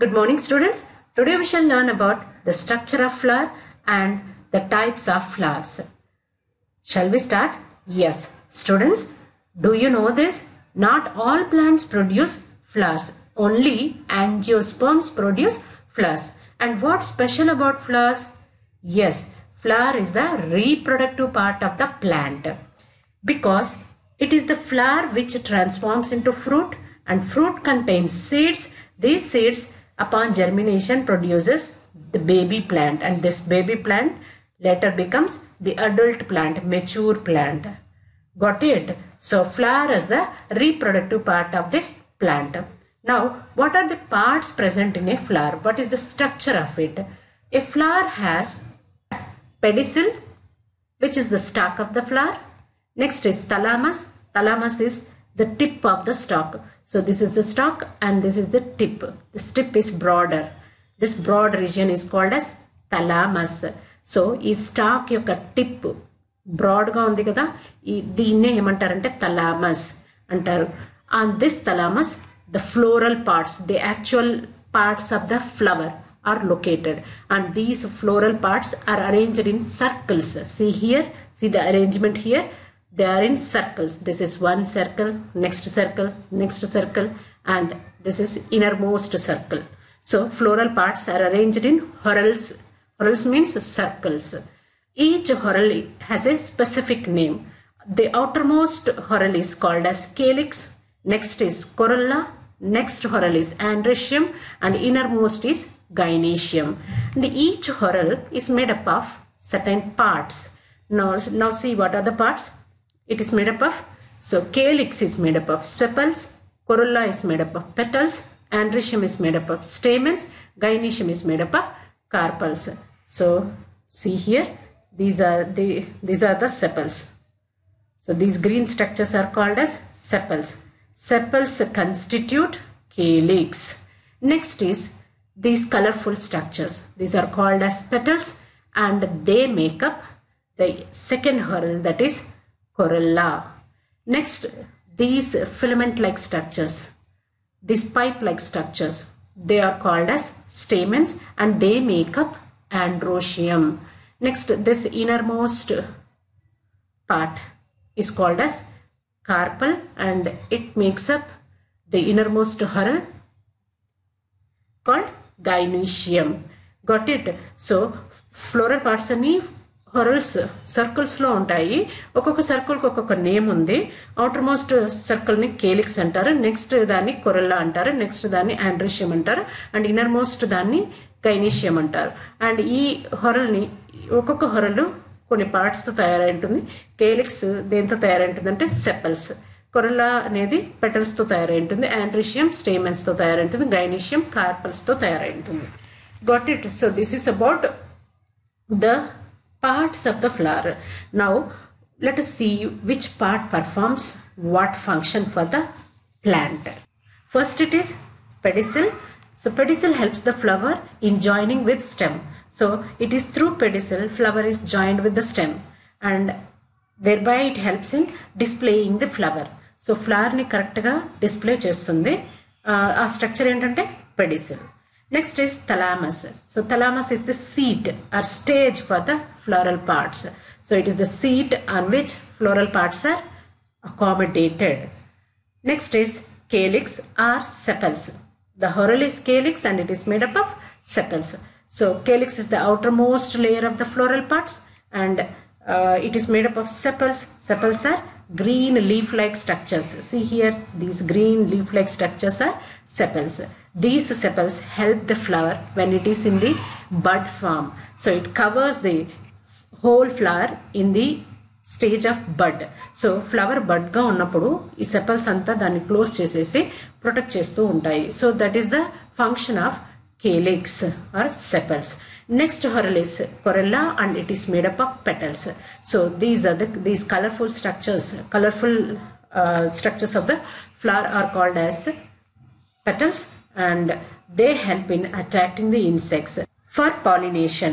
Good morning, students. Today we shall learn about the structure of flower and the types of flowers. Shall we start? Yes. Students, do you know this? Not all plants produce flowers. Only angiosperms produce flowers. And what's special about flowers? Yes, flower is the reproductive part of the plant because it is the flower which transforms into fruit, and fruit contains seeds. These seeds upon germination produces the baby plant, and this baby plant later becomes the adult plant, mature plant. Got it? So flower is the reproductive part of the plant. Now, what are the parts present in a flower? What is the structure of it? A flower has pedicel, which is the stalk of the flower. Next is thalamus. Thalamus is the tip of the stalk. So this is the stalk and this is the tip. This tip is broader. This broad region is called as thalamus. So ఈ stalk యొక్క tip broadగా ఉంది కదా, దీన్నే ఏమంటారంటే thalamus అంటారు. On this thalamus, the floral parts, the actual parts of the flower are located, and these floral parts are arranged in circles. See here, see the arrangement here. They are in circles. This is one circle, next circle, next circle, and this is innermost circle. So floral parts are arranged in whorls. Whorls means circles. Each whorl has a specific name. The outermost whorl is called as calyx. Next is corolla. Next whorl is androecium, and innermost is gynoecium. And each whorl is made up of certain parts. Now see what are the parts. It is made up of, so calyx is made up of sepals, corolla is made up of petals, androecium is made up of stamens, gynoecium is made up of carpels. So see here, these are the sepals. So these green structures are called as sepals. Sepals constitute calyx. Next is these colorful structures. These are called as petals, and they make up the second whorl, that is corolla. Next, these filament-like structures, these pipe-like structures, they are called as stamens, and they make up androecium. Next, this innermost part is called as carpel, and it makes up the innermost whorl called gynoecium. Got it? So floral parts are whorls circles లో ఉంటాయి. ఒక్కొక్క సర్కిల్కి ఒక్కొక్క name ఉంది. Outer most సర్కిల్ని calyx అంటారు, next దాన్ని కొరల్లా అంటారు, next దాన్ని androecium అంటారు, అండ్ ఇన్నర్ మోస్ట్ దాన్ని గైనీషియం అంటారు. అండ్ ఈ హొరల్ని ఒక్కొక్క హొరలు కొన్ని పార్ట్స్తో తయారై ఉంటుంది. కేలిక్స్ దేంతో తయారై ఉంటుంది అంటే సెపల్స్, కొరల్లా అనేది పెటల్స్తో తయారై ఉంటుంది, ఆండ్రోసియం స్టేమెన్స్తో తయారై ఉంటుంది, గైనీషియం కార్పల్స్తో తయారై ఉంటుంది. Got it? So this is about the parts of the flower. Now let us see which part performs what function for the plant. First it is pedicel. So pedicel helps the flower in joining with stem. So it is through pedicel flower is joined with the stem, and thereby it helps in displaying the flower. So flower ni correct ga display చేస్తుంది. ఆ structure ఏంటంటే pedicel. Next is thalamus. So thalamus is the seat or stage for the floral parts. So it is the seat on which floral parts are accommodated. Next is calyx or sepals. The whorl is calyx and it is made up of sepals. So calyx is the outermost layer of the floral parts, and it is made up of sepals. Sepals are green leaf-like structures. See here, these green leaf-like structures are sepals. These sepals help the flower when it is in the bud form. So it covers the whole flower in the stage of bud. So flower bud ga ఉన్నప్పుడు ఈ sepals అంతా దాన్ని close చేసేసి protect చేస్తూ ఉంటాయి. So that is the function of calyx or sepals. Next whorl is corolla, and it is made up of petals. So these are these colorful structures. Colorful structures of the flower are called as petals, and they help in attracting the insects for pollination.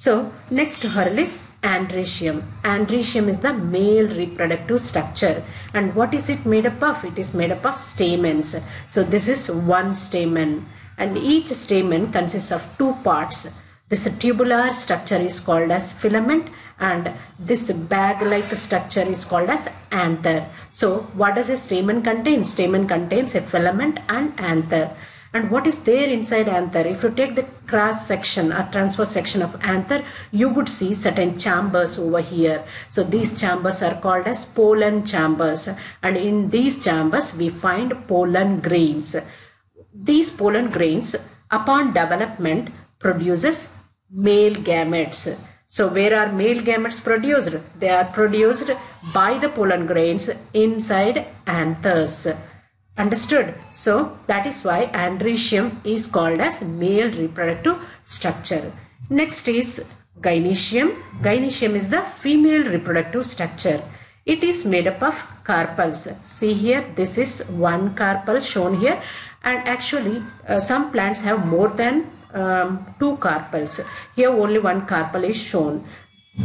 So next whorl is androecium. Androecium is the male reproductive structure, and what is it made up of? It is made up of stamens. So this is one stamen. and each stamen consists of two parts. This tubular structure is called as filament, and this bag-like structure is called as anther. So what does a stamen contain? Stamen contains a filament and anther. And what is there inside anther? If you take the cross section or transverse section of anther, you would see certain chambers over here. So these chambers are called as pollen chambers, and in these chambers we find pollen grains. These pollen grains upon development produces male gametes. So where are male gametes produced? They are produced by the pollen grains inside anthers. Understood? So that is why andrecium is called as male reproductive structure. Next is gynoecium. Gynoecium is the female reproductive structure. It is made up of carpels. See here, this is one carpel shown here, and actually some plants have more than two carpels. Here only one carpel is shown.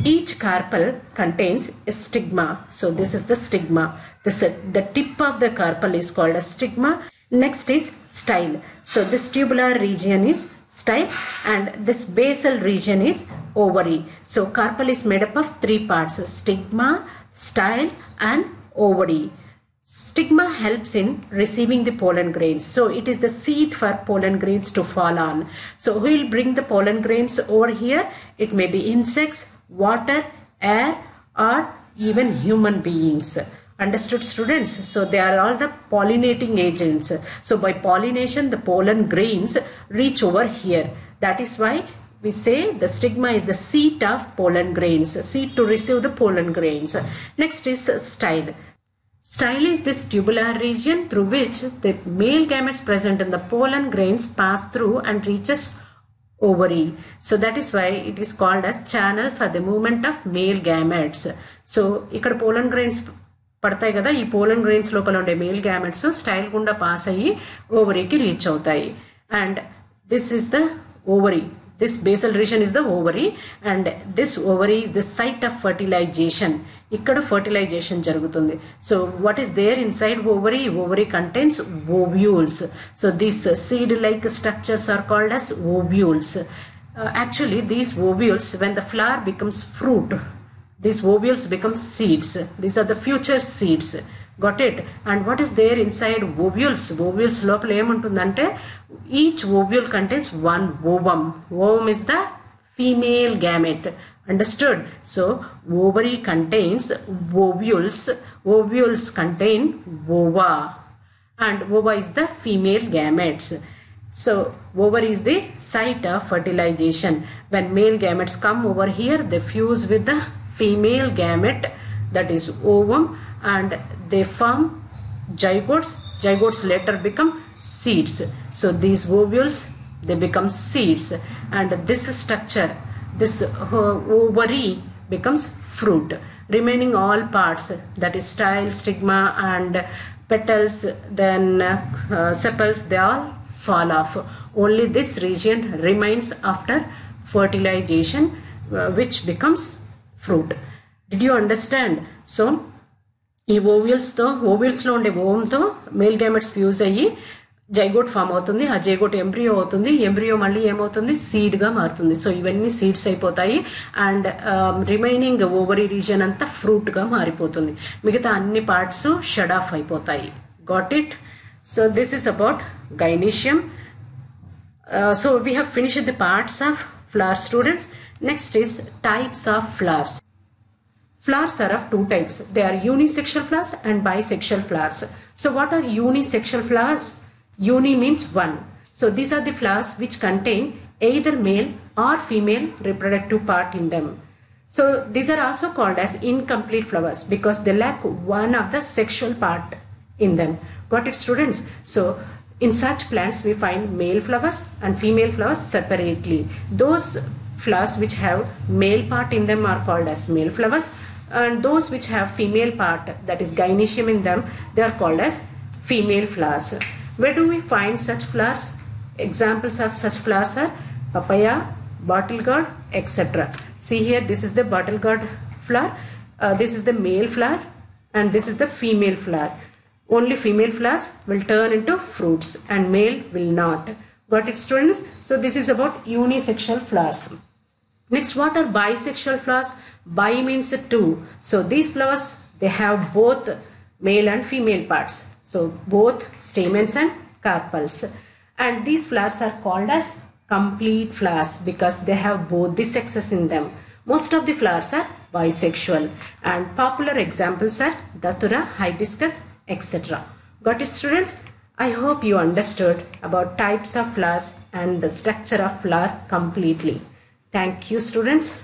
Each carpel contains a stigma. So this is the stigma. The tip of the carpel is called a stigma. Next is style. So this tubular region is style, and this basal region is ovary. So carpel is made up of three parts: stigma, style and ovary. Stigma helps in receiving the pollen grains. So it is the seed for pollen grains to fall on. So who will bring the pollen grains over here? It may be insects, water, air, or even human beings. Understood, students? So they are all the pollinating agents. So by pollination, the pollen grains reach over here. That is why we say the stigma is the seat of pollen grains, seat to receive the pollen grains. Next is style. Style is this tubular region through which the male gametes present in the pollen grains pass through and reaches ovary. So that is why it is called as channel for the movement of male gametes. So ఇక్కడ pollen grains పడతాయి కదా, ఈ pollen grains లోపల ఉండే male gametes style గుండా pass అయ్యి ఓవరీకి reach అవుతాయి. And this is the ovary. This basal region is the ovary, and this ovary is the site of fertilization. ఇక్కడ fertilization జరుగుతుంది. So what is there inside ovary? Ovary contains ovules. So these seed-like structures are called as ovules. Actually, these ovules, when the flower becomes fruit, these ovules become seeds. These are the future seeds. Got it? And what is there inside ovules? Ovules లోపల ఏముంటుందంటే each ovule contains one ovum. Ovum is the female gamete. Understood? So ovary contains ovules. Ovules contain ova, and ova is the female gametes. So ovary is the site of fertilization. When male gametes come over here, they fuse with the female gamete, that is ovum, and they form zygotes. Zygotes later become seeds. So these ovules, they become seeds, and this structure, this ovary becomes fruit. Remaining all parts, that is style, stigma and petals, then sepals, they all fall off. Only this region remains after fertilization, which becomes fruit. Did you understand? So ఈ ఓవ్యూల్స్లో ఉండే ఓమ్తో male gametes fuse అయ్యి zygote form అవుతుంది. ఆ zygote embryo అవుతుంది. Embryo మళ్ళీ ఏమవుతుంది? సీడ్గా మారుతుంది. So ఇవన్నీ సీడ్స్ అయిపోతాయి, అండ్ రిమైనింగ్ ఓవరీ రీజియన్ అంతా ఫ్రూట్గా మారిపోతుంది. మిగతా అన్ని పార్ట్స్ షడ్ ఆఫ్ అయిపోతాయి. Got it? So this is about gynoecium. So we have finished the parts of flower, students. Next is types of flowers. Flowers are of two types. They are unisexual flowers and bisexual flowers. So what are unisexual flowers? Uni means one. So these are the flowers which contain either male or female reproductive part in them. So these are also called as incomplete flowers because they lack one of the sexual part in them. Got it, students? So in such plants we find male flowers and female flowers separately. Those flowers which have male part in them are called as male flowers, and those which have female part, that is gynoecium in them, they are called as female flowers. Where do we find such flowers? Examples of such flowers are papaya, bottle gourd, etc. See here, this is the bottle gourd flower, this is the male flower, and this is the female flower. Only female flowers will turn into fruits and male will not. Got it, students? So this is about unisexual flowers. Next, what are bisexual flowers? Bi means two. So these flowers, they have both male and female parts. So both stamens and carpels. And these flowers are called as complete flowers because they have both the sexes in them. Most of the flowers are bisexual, and popular examples are datura, hibiscus, etc. Got it, students? I hope you understood about types of flowers and the structure of flower completely. Thank you, students.